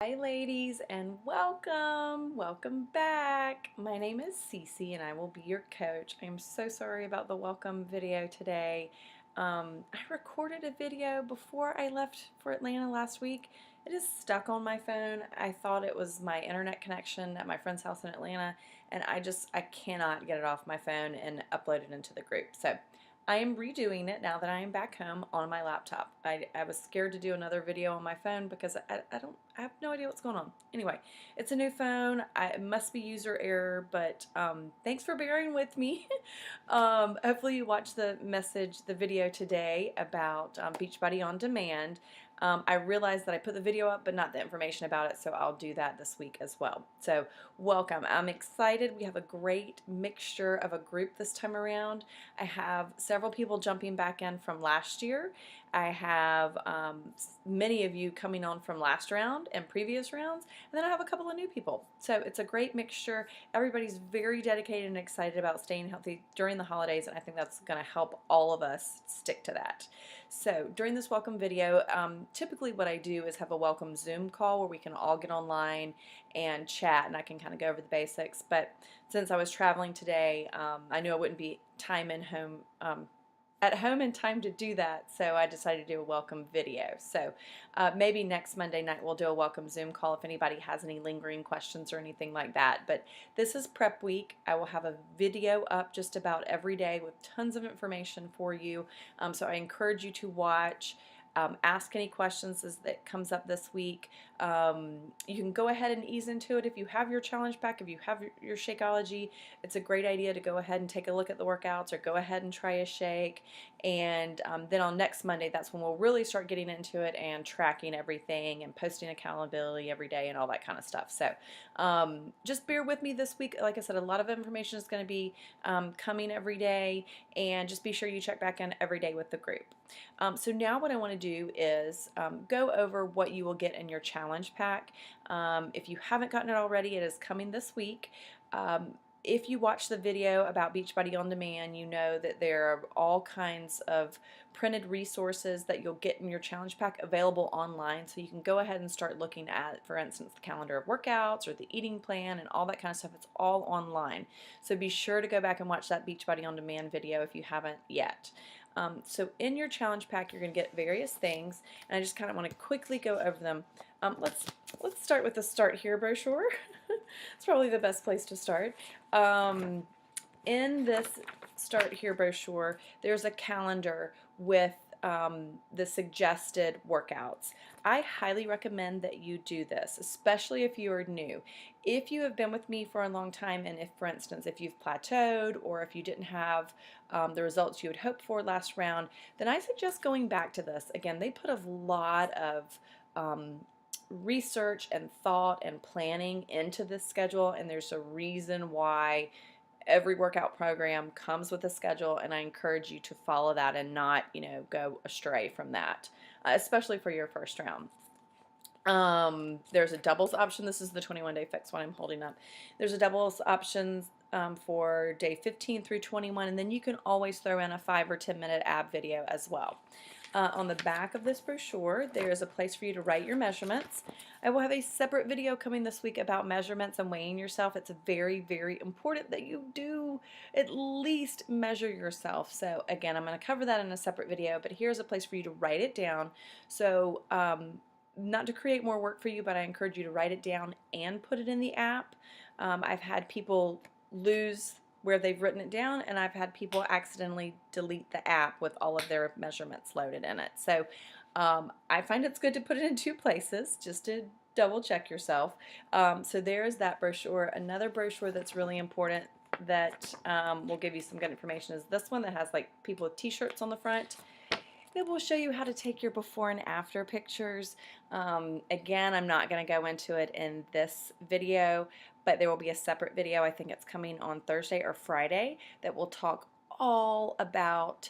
Hi ladies, and welcome back. My name is Cece and I will be your coach. I'm so sorry about the welcome video today. I recorded a video before I left for Atlanta last week. It is stuck on my phone. I thought it was my internet connection at my friend's house in Atlanta, and I cannot get it off my phone and upload it into the group. So I am redoing it now that I am back home on my laptop. I was scared to do another video on my phone because I have no idea what's going on. Anyway, it's a new phone. It must be user error, but thanks for bearing with me. Hopefully you watched the video today about Beachbody On Demand. I realized that I put the video up, but not the information about it, so I'll do that this week as well. So welcome. I'm excited. We have a great mixture of a group this time around. I have several people jumping back in from last year. I have many of you coming on from last round and previous rounds, and then I have a couple of new people. So it's a great mixture. Everybody's very dedicated and excited about staying healthy during the holidays, and I think that's going to help all of us stick to that. So during this welcome video, typically what I do is have a welcome Zoom call where we can all get online and chat, and I can kind of go over the basics. But since I was traveling today, I knew I wouldn't be at home in time to do that, so I decided to do a welcome video. So maybe next Monday night we'll do a welcome Zoom call if anybody has any lingering questions or anything like that. But this is prep week. I will have a video up just about every day with tons of information for you. So I encourage you to watch. Ask any questions that comes up this week. You can go ahead and ease into it if you have your challenge pack, if you have your Shakeology. It's a great idea to go ahead and take a look at the workouts or go ahead and try a shake. And then on next Monday, that's when we'll really start getting into it and tracking everything and posting accountability every day and all that kind of stuff. So just bear with me this week. Like I said, a lot of information is going to be coming every day, and just be sure you check back in every day with the group. So now what I want to do is go over what you will get in your challenge pack. If you haven't gotten it already, it is coming this week. If you watch the video about Beachbody On Demand, you know that there are all kinds of printed resources that you'll get in your challenge pack available online, so you can go ahead and start looking at, for instance, the calendar of workouts or the eating plan and all that kind of stuff. It's all online. So be sure to go back and watch that Beachbody On Demand video if you haven't yet. So in your challenge pack, you're going to get various things, and I just kind of want to quickly go over them. Let's start with the Start Here brochure. It's probably the best place to start. In this Start Here brochure, there's a calendar with the suggested workouts. I highly recommend that you do this, especially if you are new. If you have been with me for a long time, and if, for instance, if you've plateaued or if you didn't have the results you had hoped for last round, then I suggest going back to this. Again, they put a lot of research and thought and planning into this schedule, and there's a reason why every workout program comes with a schedule, and I encourage you to follow that and not, go astray from that, especially for your first round. There's a doubles option. This is the 21-day fix one I'm holding up. There's a doubles option for day 15 through 21, and then you can always throw in a 5 or 10 minute ab video as well. On the back of this brochure, there's a place for you to write your measurements. I will have a separate video coming this week about measurements and weighing yourself. It's very, very important that you do at least measure yourself. So again, I'm going to cover that in a separate video, but here's a place for you to write it down. So not to create more work for you, but I encourage you to write it down and put it in the app. I've had people lose where they've written it down, and I've had people accidentally delete the app with all of their measurements loaded in it. So I find it's good to put it in two places just to double check yourself. So there's that brochure. Another brochure that's really important that will give you some good information is this one that has like people with t-shirts on the front. It will show you how to take your before and after pictures. Again, I'm not going to go into it in this video, but there will be a separate video. I think it's coming on Thursday or Friday that will talk all about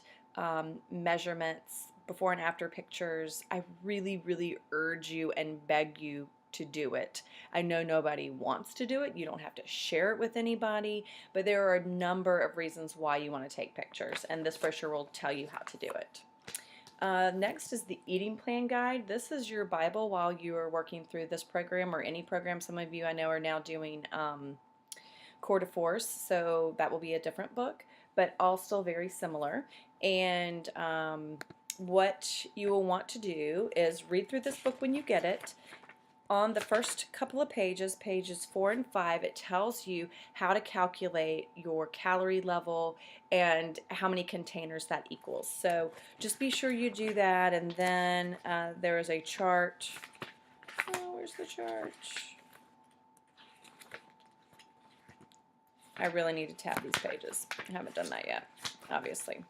measurements, before and after pictures. I really, really urge you and beg you to do it. I know nobody wants to do it. You don't have to share it with anybody, but there are a number of reasons why you want to take pictures, and this brochure will tell you how to do it. Next is the eating plan guide. This is your Bible while you are working through this program or any program. Some of you I know are now doing Core de Force, so that will be a different book, but all still very similar. And what you will want to do is read through this book when you get it. On the first couple of pages, pages 4 and 5, it tells you how to calculate your calorie level and how many containers that equals. So just be sure you do that, and then there is a chart. Oh, where's the chart? I really need to tab these pages. I haven't done that yet, obviously.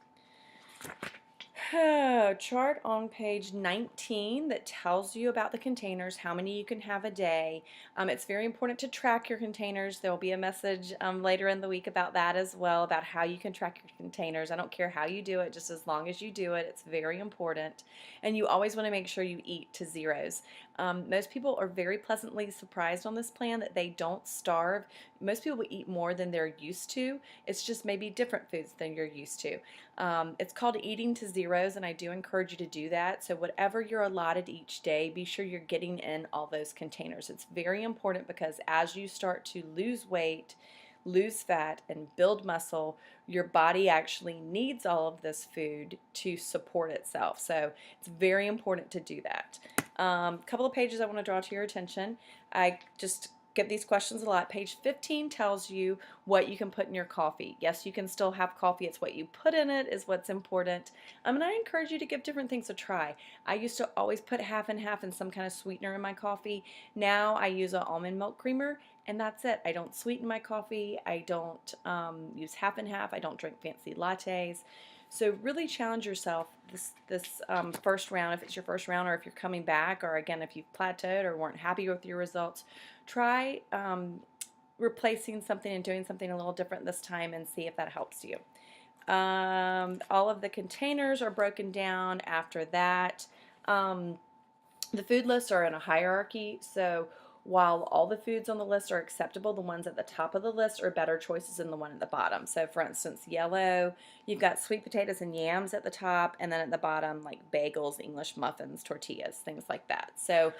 Chart on page 19 that tells you about the containers, how many you can have a day. It's very important to track your containers. There will be a message later in the week about that as well, about how you can track your containers. I don't care how you do it, just as long as you do it. It's very important. And you always want to make sure you eat to zeros. Most people are very pleasantly surprised on this plan that they don't starve. Most people eat more than they're used to. It's just maybe different foods than you're used to. It's called eating to zeros, and I do encourage you to do that. So whatever you're allotted each day, be sure you're getting in all those containers. It's very important because as you start to lose weight, lose fat, and build muscle, your body actually needs all of this food to support itself. So it's very important to do that. Couple of pages I want to draw to your attention. I just get these questions a lot. Page 15 tells you what you can put in your coffee. Yes, you can still have coffee. It's what you put in it is what's important. And I encourage you to give different things a try. I used to always put half and half and some kind of sweetener in my coffee. Now I use an almond milk creamer, and that's it. I don't sweeten my coffee. I don't use half and half. I don't drink fancy lattes. So really challenge yourself this first round, if it's your first round, or if you're coming back, or again, if you've plateaued or weren't happy with your results, try replacing something and doing something a little different this time and see if that helps you. All of the containers are broken down after that. The food lists are in a hierarchy, so while all the foods on the list are acceptable, the ones at the top of the list are better choices than the one at the bottom. So for instance, yellow, you've got sweet potatoes and yams at the top, and then at the bottom, like bagels, English muffins, tortillas, things like that. So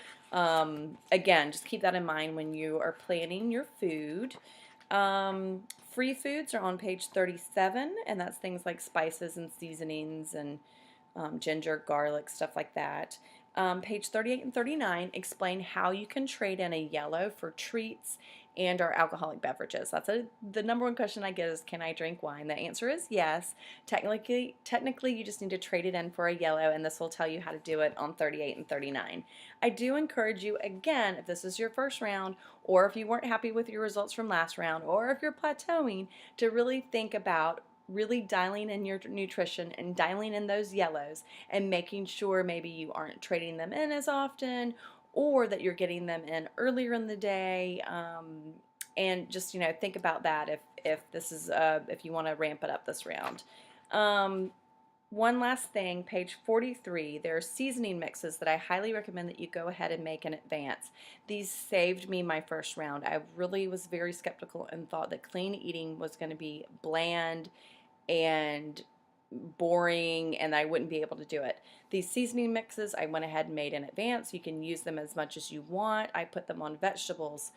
again, just keep that in mind when you are planning your food. Free foods are on page 37, and that's things like spices and seasonings and ginger, garlic, stuff like that. Page 38 and 39 explain how you can trade in a yellow for treats and our alcoholic beverages. That's the number one question I get is, can I drink wine? The answer is yes. Technically, you just need to trade it in for a yellow, and this will tell you how to do it on 38 and 39. I do encourage you, again, if this is your first round, or if you weren't happy with your results from last round, or if you're plateauing, to really think about really dialing in your nutrition and dialing in those yellows and making sure maybe you aren't trading them in as often, or that you're getting them in earlier in the day, and just think about that if this is if you want to ramp it up this round. One last thing, page 43, there are seasoning mixes that I highly recommend that you go ahead and make in advance. These saved me my first round. I really was very skeptical and thought that clean eating was going to be bland and boring and I wouldn't be able to do it. These seasoning mixes I went ahead and made in advance. You can use them as much as you want. I put them on vegetables,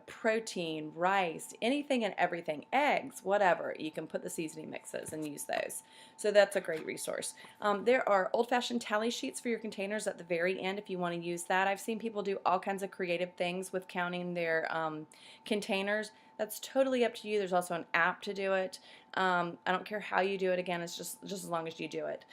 protein, rice, anything and everything, eggs, whatever. You can put the seasoning mixes and use those. So that's a great resource. There are old-fashioned tally sheets for your containers at the very end if you want to use that. I've seen people do all kinds of creative things with counting their containers. That's totally up to you. There's also an app to do it. I don't care how you do it. Again, it's just as long as you do it.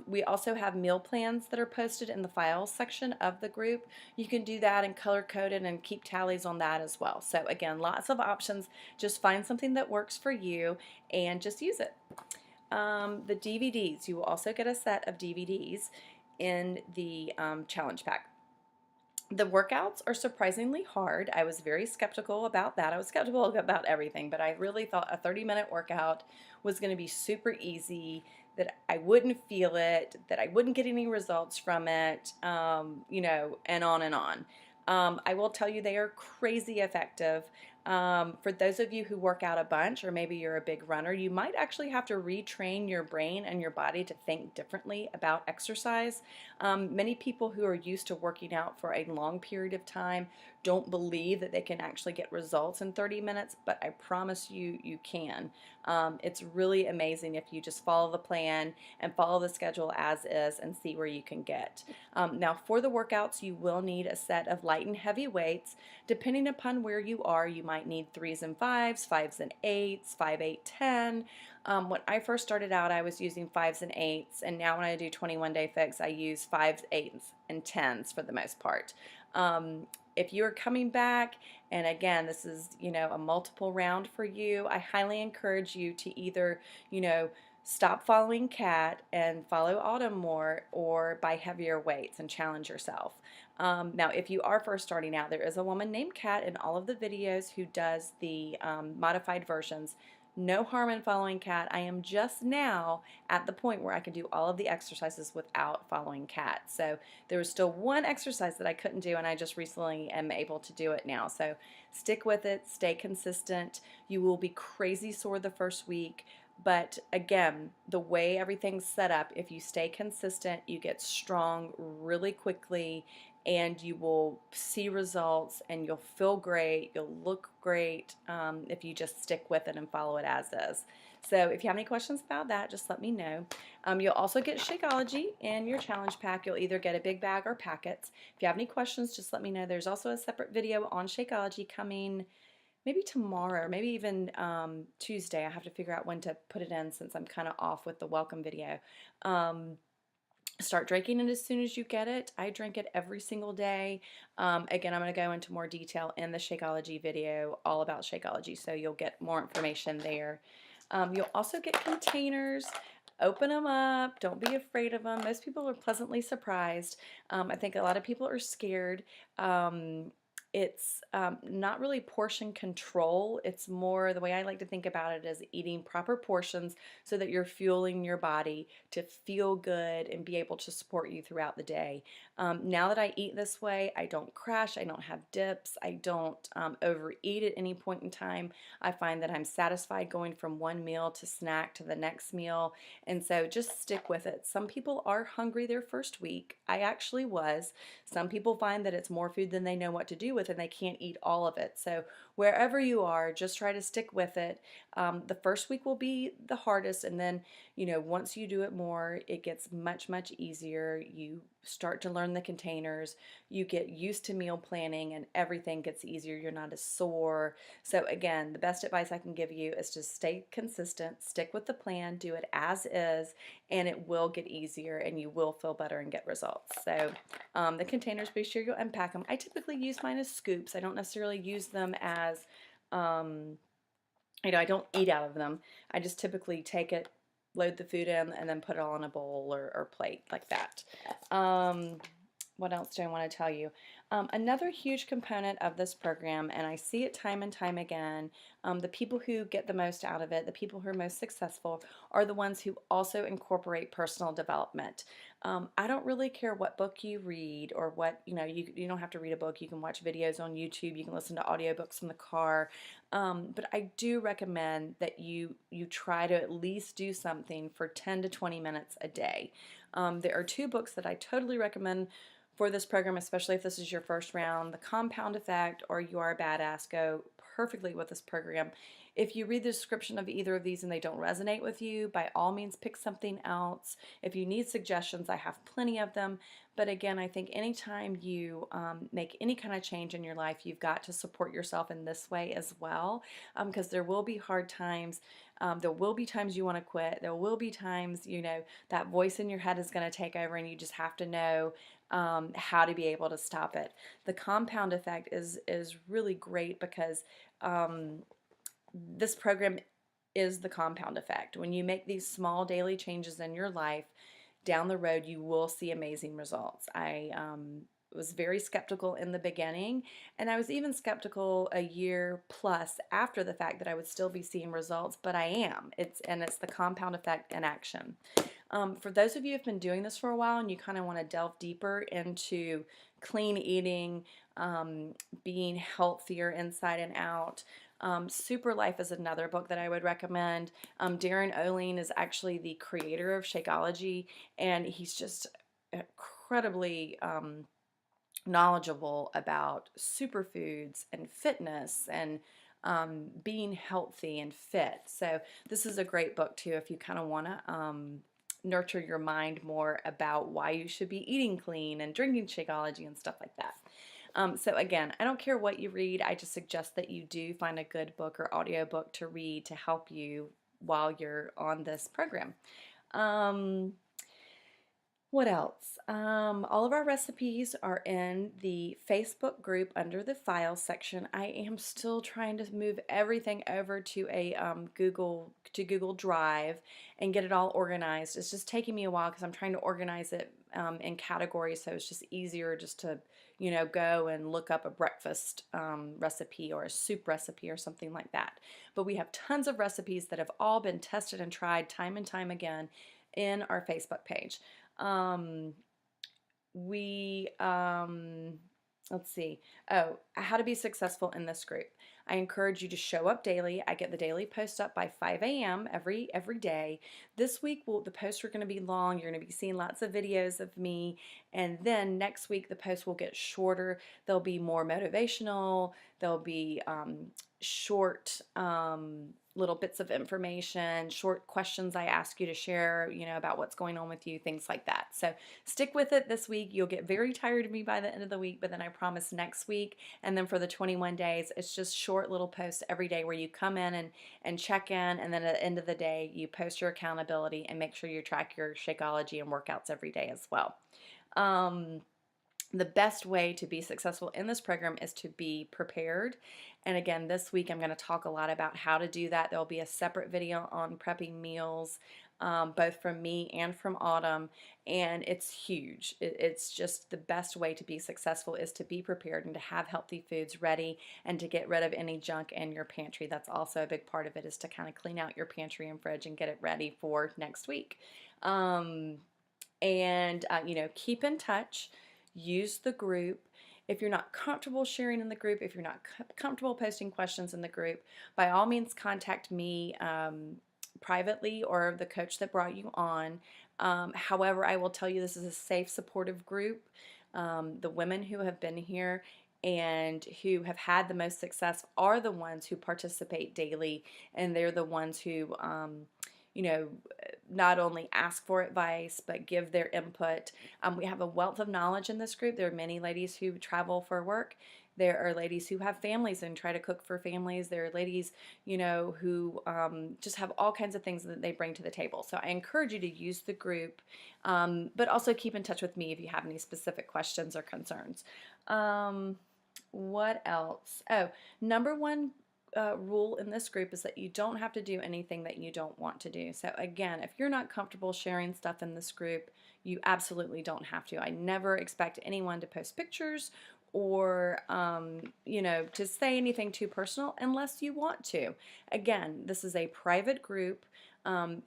We also have meal plans that are posted in the files section of the group. You can do that and color code it and keep tallies on that as well. So again, lots of options. Just find something that works for you and just use it. The DVDs, you will also get a set of DVDs in the challenge pack. The workouts are surprisingly hard. I was very skeptical about that. I was skeptical about everything, but I really thought a 30-minute workout was going to be super easy, that I wouldn't feel it, that I wouldn't get any results from it, and on and on. I will tell you they are crazy effective. For those of you who work out a bunch, or maybe you're a big runner, you might actually have to retrain your brain and your body to think differently about exercise. Many people who are used to working out for a long period of time don't believe that they can actually get results in 30 minutes, but I promise you, you can. It's really amazing if you just follow the plan and follow the schedule as is and see where you can get. Now, for the workouts, you will need a set of light and heavy weights. Depending upon where you are, you might need 3s and 5s, 5s and 8s, 5, 8, 10. When I first started out, I was using 5s and 8s, and now when I do 21-day fix, I use 5s, 8s, and 10s for the most part. If you're coming back, and again, this is, a multiple round for you, I highly encourage you to either, stop following Kat and follow Autumn more, or buy heavier weights and challenge yourself. Now, if you are first starting out, there is a woman named Kat in all of the videos who does the modified versions. No harm in following Kat. I am just now at the point where I can do all of the exercises without following Kat. So there was still one exercise that I couldn't do, and I just recently am able to do it now. So stick with it, stay consistent. You will be crazy sore the first week. But again, the way everything's set up, if you stay consistent, you get strong really quickly, and you will see results, and you'll feel great, you'll look great if you just stick with it and follow it as is. So if you have any questions about that, just let me know. You'll also get Shakeology in your challenge pack. You'll either get a big bag or packets. If you have any questions, just let me know. There's also a separate video on Shakeology coming maybe tomorrow, or maybe even Tuesday. I have to figure out when to put it in since I'm kind of off with the welcome video. Start drinking it as soon as you get it. I drink it every single day. Again, I'm going to go into more detail in the Shakeology video, all about Shakeology, so you'll get more information there. You'll also get containers. Open them up. Don't be afraid of them. Most people are pleasantly surprised. I think a lot of people are scared. It's not really portion control. It's more, the way I like to think about it, is eating proper portions so that you're fueling your body to feel good and be able to support you throughout the day. Now that I eat this way, I don't crash, I don't have dips, I don't overeat at any point in time. I find that I'm satisfied going from one meal to snack to the next meal, and so just stick with it. Some people are hungry their first week. I actually was. Some people find that it's more food than they know what to do with, and they can't eat all of it. So wherever you are, just try to stick with it. The first week will be the hardest, and then once you do it more, it gets much, much easier. You start to learn the containers, you get used to meal planning, and everything gets easier. You're not as sore. So again, the best advice I can give you is just stay consistent, stick with the plan, do it as is, and it will get easier, and you will feel better and get results. So the containers, be sure you unpack them. I typically use mine as scoops. I don't necessarily use them as, I don't eat out of them. I just typically take it, load the food in, and then put it all in a bowl or plate like that. What else do I want to tell you? Another huge component of this program, and I see it time and time again, the people who get the most out of it, the people who are most successful, are the ones who also incorporate personal development. I don't really care what book you read, or what, you don't have to read a book. You can watch videos on YouTube, you can listen to audiobooks in the car, but I do recommend that you try to at least do something for 10 to 20 minutes a day. There are two books that I totally recommend for this program, especially if this is your first round. The Compound Effect or You Are a Badass go perfectly with this program. If you read the description of either of these and they don't resonate with you, by all means pick something else. If you need suggestions, I have plenty of them. But again, I think anytime you make any kind of change in your life, you've got to support yourself in this way as well, because there will be hard times. There will be times you want to quit. There will be times, that voice in your head is going to take over, and you just have to know how to be able to stop it. The Compound Effect is really great because this program is the compound effect. When you make these small daily changes in your life, down the road you will see amazing results. I was very skeptical in the beginning, and I was even skeptical a year plus after the fact that I would still be seeing results, but I am. It's the compound effect in action. For those of you who've been doing this for a while and you kind of want to delve deeper into clean eating, um, being healthier inside and out, Super Life is another book that I would recommend. Darren Oling is actually the creator of Shakeology, and he's just incredibly knowledgeable about superfoods and fitness and being healthy and fit. So this is a great book too if you kind of want to nurture your mind more about why you should be eating clean and drinking Shakeology and stuff like that. So again, I don't care what you read. I just suggest that you do find a good book or audiobook to read to help you while you're on this program. What else? All of our recipes are in the Facebook group under the files section. I am still trying to move everything over to a Google Drive and get it all organized. It's just taking me a while because I'm trying to organize it in categories, so it's just easier just to go and look up a breakfast recipe or a soup recipe or something like that. But we have tons of recipes that have all been tested and tried time and time again in our Facebook page. We let's see. Oh, how to be successful in this group. I encourage you to show up daily. I get the daily post up by 5 a.m. every day. This week, the posts are going to be long. You're going to be seeing lots of videos of me. And then next week, the posts will get shorter. They'll be more motivational. They'll be short little bits of information, short questions I ask you to share, about what's going on with you, things like that. So stick with it this week. You'll get very tired of me by the end of the week, but then I promise next week, and then for the 21 days, it's just short little posts every day where you come in and check in, and then at the end of the day, you post your accountability and make sure you track your Shakeology and workouts every day as well. The best way to be successful in this program is to be prepared. And again, this week I'm going to talk a lot about how to do that. There will be a separate video on prepping meals, both from me and from Autumn, and it's huge. It's just the best way to be successful is to be prepared and to have healthy foods ready and to get rid of any junk in your pantry. That's also a big part of it, is to kind of clean out your pantry and fridge and get it ready for next week. Keep in touch. Use the group. If you're not comfortable sharing in the group, if you're not comfortable posting questions in the group, by all means contact me privately or the coach that brought you on. However, I will tell you this is a safe, supportive group. The women who have been here and who have had the most success are the ones who participate daily, and they're the ones who not only ask for advice, but give their input. We have a wealth of knowledge in this group. There are many ladies who travel for work. There are ladies who have families and try to cook for families. There are ladies, who just have all kinds of things that they bring to the table. So I encourage you to use the group, but also keep in touch with me if you have any specific questions or concerns. What else? Oh, number one rule in this group is that you don't have to do anything that you don't want to do. So again, if you're not comfortable sharing stuff in this group, you absolutely don't have to. I never expect anyone to post pictures or to say anything too personal unless you want to. Again, this is a private group.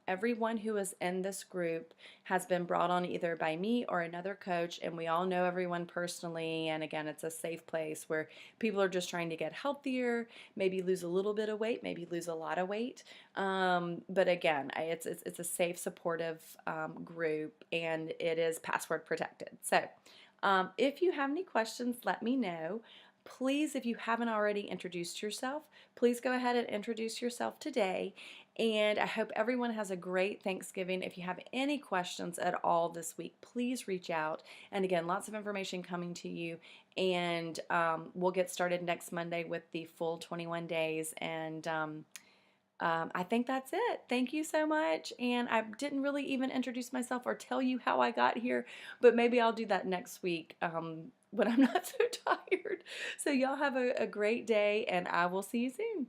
Everyone who is in this group has been brought on either by me or another coach, and we all know everyone personally. And again, it's a safe place where people are just trying to get healthier, maybe lose a little bit of weight, maybe lose a lot of weight. But again, it's a safe, supportive group, and it is password protected. So if you have any questions, let me know. Please, if you haven't already introduced yourself, please go ahead and introduce yourself today. And I hope everyone has a great Thanksgiving. If you have any questions at all this week, please reach out. And again, lots of information coming to you. And we'll get started next Monday with the full 21 days. And I think that's it. Thank you so much. And I didn't really even introduce myself or tell you how I got here, but maybe I'll do that next week when I'm not so tired. So y'all have a great day, and I will see you soon.